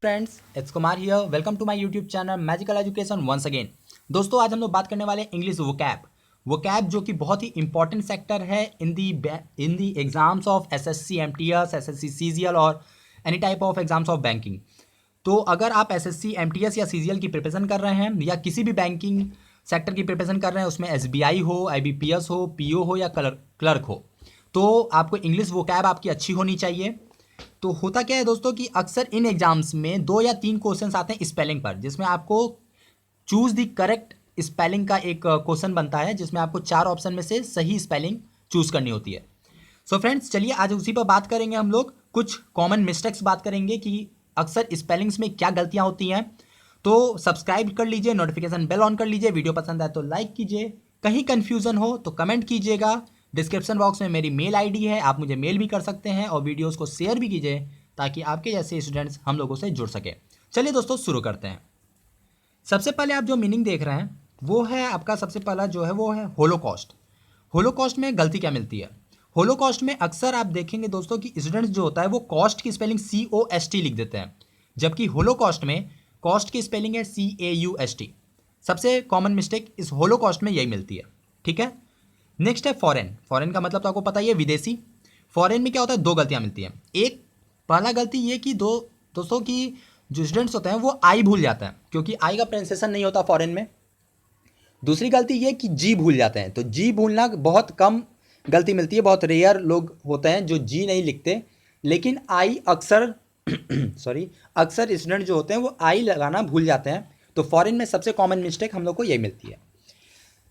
Friends, it's Kumar here. Welcome to my YouTube channel magical education once again. दोस्तों, आज हम लोग बात करने वाले हैं इंग्लिश वोकैब जो कि बहुत ही इंपॉर्टेंट सेक्टर है in the exams of SSC MTS, SSC CGL और any type of exams of banking. तो अगर आप एसएससी एमटीएस या सीजीएल की प्रिपरेशन कर रहे हैं या किसी भी बैंकिंग सेक्टर की प्रिपरेशन कर रहे हैं, उसमें एसबीआई हो, आईबीपीएस हो, पीओ हो या क्लर्क हो, तो आपको इंग्लिश वोकैब आपकी अच्छी होनी चाहिए। तो होता क्या है दोस्तों कि अक्सर इन एग्जाम्स में 2 या 3 क्वेश्चंस आते हैं स्पेलिंग पर, जिसमें आपको चूज द करेक्ट स्पेलिंग का एक क्वेश्चन बनता है, जिसमें आपको 4 ऑप्शन में से सही स्पेलिंग चूज करनी होती है। सो फ्रेंड्स, चलिए आज उसी पर बात करेंगे। हम लोग कुछ कॉमन मिस्टेक्स बात करेंगे कि अक्सर स्पेलिंग्स में क्या गलतियां होती हैं। तो सब्सक्राइब कर लीजिए, नोटिफिकेशन बेल ऑन कर लीजिए, वीडियो पसंद आए तो लाइक कीजिए, कहीं कंफ्यूजन हो तो कमेंट कीजिएगा। डिस्क्रिप्शन बॉक्स में मेरी मेल आईडी है, आप मुझे मेल भी कर सकते हैं और वीडियोस को शेयर भी कीजिए ताकि आपके जैसे स्टूडेंट्स हम लोगों से जुड़ सके। चलिए दोस्तों, शुरू करते हैं। सबसे पहले आप जो मीनिंग देख रहे हैं वो है आपका, सबसे पहला जो है वो है होलोकॉस्ट। होलोकॉस्ट में गलती क्या मिलती है? होलोकॉस्ट में अक्सर आप देखेंगे दोस्तों कि स्टूडेंट्स जो होता है वो कॉस्ट की स्पेलिंग COST लिख देते हैं, जबकि होलोकॉस्ट में कॉस्ट की स्पेलिंग है CAUST। सबसे कॉमन मिस्टेक इस होलोकॉस्ट में यही मिलती है, ठीक है। नेक्स्ट है फॉरेन। फॉरेन का मतलब तो आपको पता ही है, विदेशी। फॉरेन में क्या होता है, 2 गलतियां मिलती हैं। एक, पहला गलती ये कि दोस्तों की जो स्टूडेंट्स होते हैं वो आई भूल जाते हैं, क्योंकि आई का प्रोनाउंसिएशन नहीं होता फॉरेन में। दूसरी गलती ये कि जी भूल जाते हैं। तो जी भूलना बहुत कम गलती मिलती है, बहुत रेयर लोग होते हैं जो जी नहीं लिखते, लेकिन आई अक्सर सॉरी, अक्सर स्टूडेंट जो होते हैं वो आई लगाना भूल जाते हैं। तो फॉरेन में सबसे कॉमन मिस्टेक हम लोग को यही मिलती है।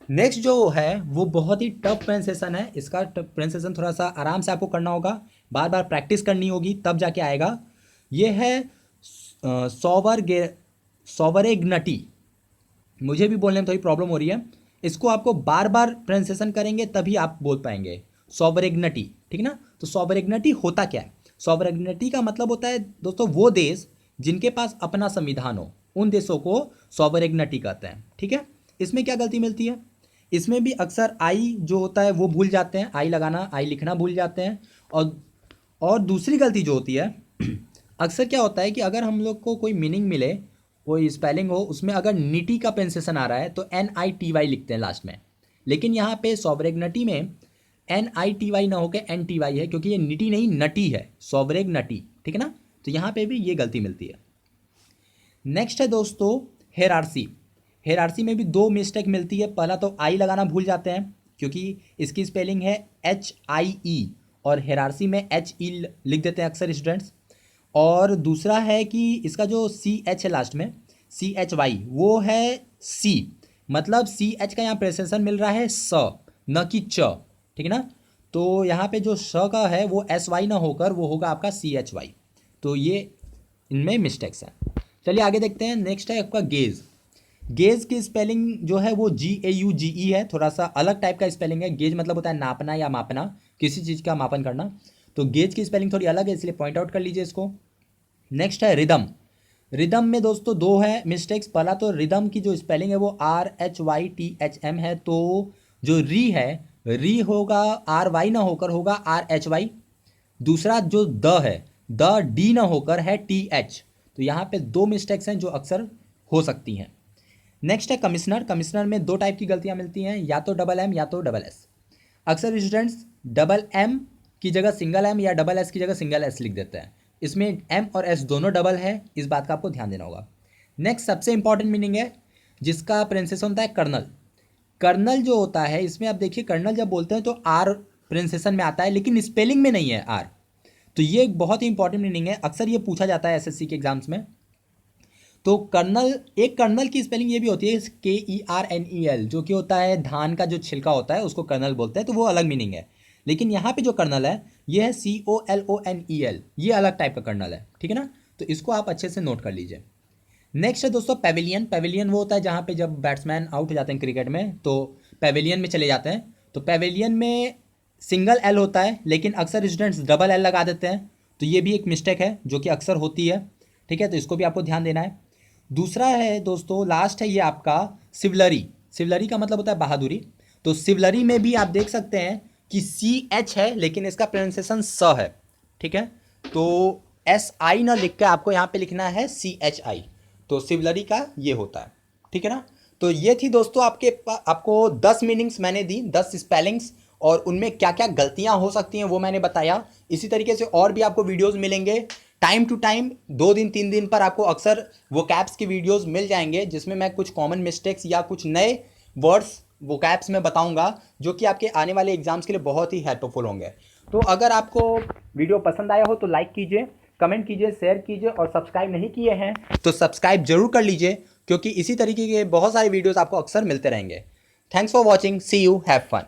नेक्स्ट जो है वो बहुत ही टफ प्रोनाउंसिएशन है। इसका प्रोनाउंसिएशन थोड़ा सा आराम से आपको करना होगा, बार बार प्रैक्टिस करनी होगी, तब जाके आएगा। ये है सॉवरेग्नटी। मुझे भी बोलने में थोड़ी प्रॉब्लम हो रही है। इसको आपको बार बार प्रोनाउंसिएशन करेंगे तभी आप बोल पाएंगे, सॉवरेग्नटी, ठीक ना। तो सॉवरेग्नटी होता क्या है? सॉवरेग्नटी का मतलब होता है दोस्तों वो देश जिनके पास अपना संविधान हो, उन देशों को सॉवरेग्नटी कहते हैं, ठीक है। इसमें क्या गलती मिलती है? इसमें भी अक्सर आई जो होता है वो भूल जाते हैं, आई लगाना, आई लिखना भूल जाते हैं। और दूसरी गलती जो होती है अक्सर क्या होता है कि अगर हम लोग को कोई मीनिंग मिले, कोई स्पेलिंग हो, उसमें अगर निटी का प्रोनाउंसिएशन आ रहा है तो NITY लिखते हैं लास्ट में। लेकिन यहाँ पे सॉवरेग्नटी में NITY ना होकर NTY है, क्योंकि ये निटी नहीं नटी है, सॉवरेग्नटी, ठीक है ना। तो यहाँ पे भी ये गलती मिलती है। नेक्स्ट है दोस्तों हेरारसी। हेरारसी में भी 2 मिस्टेक मिलती है। पहला तो आई लगाना भूल जाते हैं, क्योंकि इसकी स्पेलिंग है HIE और हेरारसी में HE लिख देते हैं अक्सर स्टूडेंट्स। और दूसरा है कि इसका जो CH है लास्ट में, CHY, वो है C, मतलब CH का यहाँ प्रोनाउंसिएशन मिल रहा है स, न कि च, ठीक है ना। तो यहाँ पे जो श का है वो SY ना होकर वो होगा आपका CHY। तो ये इनमें मिस्टेक्स हैं। चलिए आगे देखते हैं। नेक्स्ट है आपका गेज। गेज की स्पेलिंग जो है वो GAUGE है, थोड़ा सा अलग टाइप का स्पेलिंग है। गेज मतलब होता है नापना या मापना, किसी चीज़ का मापन करना। तो गेज की स्पेलिंग थोड़ी अलग है, इसलिए पॉइंट आउट कर लीजिए इसको। नेक्स्ट है रिदम। रिदम में दोस्तों 2 है मिस्टेक्स। पहला तो रिदम की जो स्पेलिंग है वो RHYTHM है, तो जो री है, री होगा RY ना होकर होगा RHY। दूसरा जो द है, द D ना होकर है TH। तो यहाँ पे 2 मिस्टेक्स हैं जो अक्सर हो सकती हैं। नेक्स्ट है कमिश्नर। कमिश्नर में 2 टाइप की गलतियाँ मिलती हैं, या तो MM या तो SS। अक्सर स्टूडेंट्स MM की जगह सिंगल M या SS की जगह सिंगल S लिख देते हैं। इसमें M और S दोनों डबल है, इस बात का आपको ध्यान देना होगा। नेक्स्ट सबसे इंपॉर्टेंट मीनिंग है जिसका प्रोनाउंसिएशन होता है कर्नल। कर्नल जो होता है, इसमें आप देखिए कर्नल जब बोलते हैं तो R प्रोनाउंसिएशन में आता है, लेकिन स्पेलिंग में नहीं है R। तो ये एक बहुत ही इंपॉर्टेंट मीनिंग है, अक्सर ये पूछा जाता है SSC के एग्जाम्स में। तो कर्नल, एक कर्नल की स्पेलिंग ये भी होती है KERNEL, जो कि होता है धान का जो छिलका होता है उसको कर्नल बोलते हैं, तो वो अलग मीनिंग है। लेकिन यहाँ पे जो कर्नल है ये है COLONEL, ये अलग टाइप का कर्नल है, ठीक है ना। तो इसको आप अच्छे से नोट कर लीजिए। नेक्स्ट है दोस्तों पेविलियन। पेविलियन वो होता है जहाँ पे जब बैट्समैन आउट हो जाते हैं क्रिकेट में तो पेविलियन में चले जाते हैं। तो पेविलियन में सिंगल L होता है, लेकिन अक्सर स्टूडेंट्स डबल L लगा देते हैं, तो ये भी एक मिस्टेक है जो कि अक्सर होती है, ठीक है। तो इसको भी आपको ध्यान देना है। दूसरा है दोस्तों, लास्ट है ये आपका सिवलरी। सिवलरी का मतलब होता है बहादुरी। तो सिवलरी में भी आप देख सकते हैं कि CH है, लेकिन इसका प्रोनाउंसिएशन स है, ठीक है। तो SI ना लिख के आपको यहाँ पे लिखना है CHI। तो सिवलरी का ये होता है, ठीक है ना। तो ये थी दोस्तों आपको 10 मीनिंग्स मैंने दी, 10 स्पेलिंग्स, और उनमें क्या क्या गलतियां हो सकती हैं वो मैंने बताया। इसी तरीके से और भी आपको वीडियोस मिलेंगे टाइम टू टाइम, 2 दिन 3 दिन पर आपको अक्सर वो कैप्स की वीडियोस मिल जाएंगे, जिसमें मैं कुछ कॉमन मिस्टेक्स या कुछ नए वर्ड्स वो कैप्स में बताऊंगा, जो कि आपके आने वाले एग्जाम्स के लिए बहुत ही हेल्पफुल होंगे। तो अगर आपको वीडियो पसंद आया हो तो लाइक कीजिए, कमेंट कीजिए, शेयर कीजिए, और सब्सक्राइब नहीं किए हैं तो सब्सक्राइब जरूर कर लीजिए, क्योंकि इसी तरीके के बहुत सारे वीडियोस आपको अक्सर मिलते रहेंगे। Thanks for watching, see you, have fun.